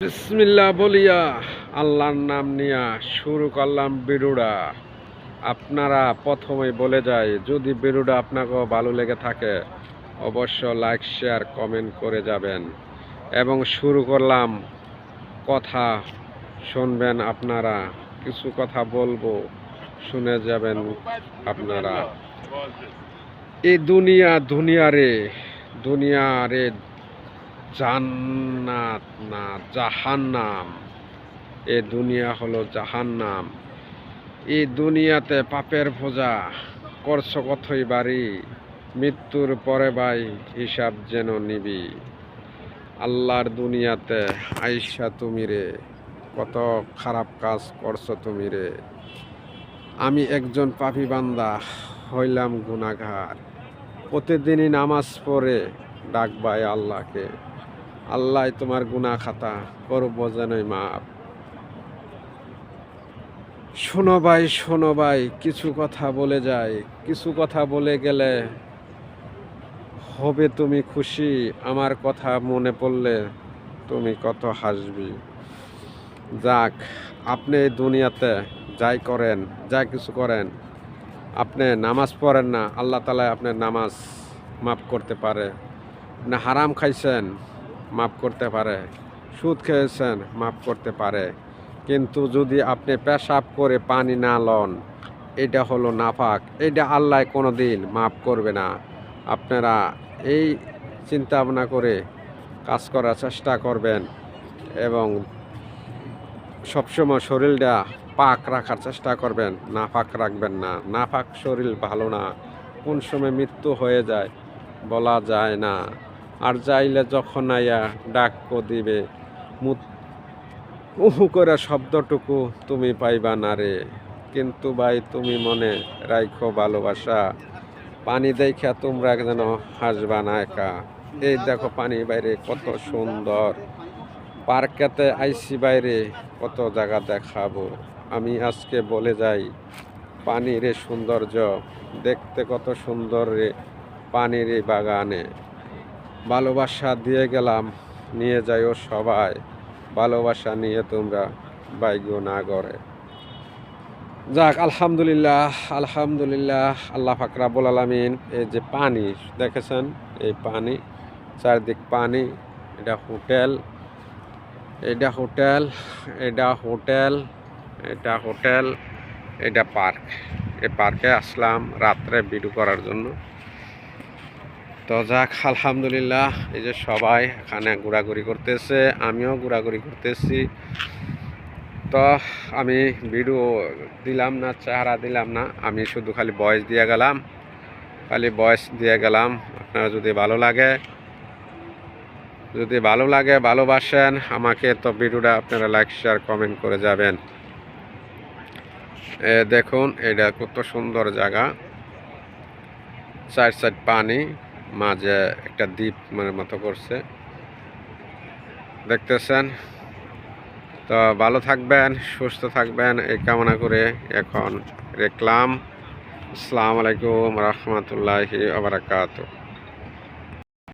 বিসমিল্লাহ বলিয়া আল্লাহর নাম নিয়া শুরু করলাম ভিডিওটা। আপনারা প্রথমেই বলে যাই, যদি ভিডিওটা আপনাকে ভালো লেগে থাকে অবশ্য লাইক শেয়ার কমেন্ট করে যাবেন। এবং শুরু করলাম, কথা শুনবেন আপনারা, কিছু কথা বলবো, শুনে যাবেন আপনারা। এই দুনিয়ারে জান্নাত না জাহান্নাম। এ দুনিয়া হলো জাহান্নাম। এই দুনিয়াতে পাপের বোঝা করছো কতই বাড়ি, মৃত্যুর পরে ভাই হিসাব যেন নিবি। আল্লাহর দুনিয়াতে আইসা তুমি রে কত খারাপ কাজ করছো তুমি রে। আমি একজন পাপী বান্দা, হইলাম গুনাহগার। প্রতিদিনই নামাজ পড়ে ডাকবাই আল্লাহকে, আল্লাহ তোমার গুনাহ খাতা করব যেনই মাপ। শোনো ভাই, কিছু কথা বলে যাই। কিছু কথা বলে গেলে হবে তুমি খুশি, আমার কথা মনে পড়লে তুমি কত হাসবি। যাক, আপনি এই দুনিয়াতে যাই করেন, যা কিছু করেন, আপনি নামাজ পড়েন না, আল্লাহ তাআলা আপনার নামাজ মাফ করতে পারে। আপনি হারাম খাইছেন, মাফ করতে পারে। সুদ খেয়েছেন, মাফ করতে পারে। কিন্তু যদি আপনি পেশাব করে পানি না লন, এটা হলো নাপাক, এটা আল্লাহ কোনো দিন মাফ করবে না। আপনারা এই চিন্তা ভাবনা করে কাজ করার চেষ্টা করবেন এবং সবসময় শরীরটা পাক রাখার চেষ্টা করবেন, নাপাক রাখবেন না। নাপাক শরীর ভালো না, কোন সময় মৃত্যু হয়ে যায় বলা যায় না। আর যাইলে যখন আইয়া ডাক দিবে, উহু করে শব্দটুকু তুমি পাইবা না রে। কিন্তু ভাই তুমি মনে রাখো ভালোবাসা, পানি দেখা তোমরা যেন হাসবা না একা। এই দেখো পানি বাইরে কত সুন্দর, পার্কেতে আইসি বাইরে কত জায়গা দেখাবো। আমি আজকে বলে যাই, পানির সৌন্দর্য দেখতে কত সুন্দর রে। পানির এই বাগানে ভালোবাসা দিয়ে গেলাম, নিয়ে যাইও সবাই। ভালোবাসা নিয়ে তোমরা বাইগো না করে। যাক, আলহামদুলিল্লাহ, আল্লাহ পাক রব্বুল আলামিন। এই যে পানি দেখেছেন, এই পানি চারদিক পানি। এটা হোটেল, এটা হোটেল, এটা হোটেল, এটা হোটেল, এটা পার্ক। এই পার্কে আসলাম রাত্রে ভিডিও করার জন্য। তো যাক, আলহামদুলিল্লাহ, এই যে সবাই এখানে ঘোরাঘুরি করতেছে, আমিও ঘোরাঘুরি করতেছি। তো আমি ভিডিও দিলাম না, চেহারা দিলাম না, আমি শুধু খালি ভয়েস দিয়ে গেলাম। আপনারা যদি ভালো লাগে ভালোবাসেন আমাকে, তো ভিডিওটা আপনারা লাইক শেয়ার কমেন্ট করে যাবেন। দেখুন এটা কত সুন্দর জায়গা, চার সাইড পানি, মাঝে একটা দ্বীপ মতো করছে, দেখতেছেন। তো ভালো থাকবেন, সুস্থ থাকবেন এই কামনা করে এখন রাখলাম। আসসালামু আলাইকুম রহমতুল্লাহি ওয়া বারাকাতুহু।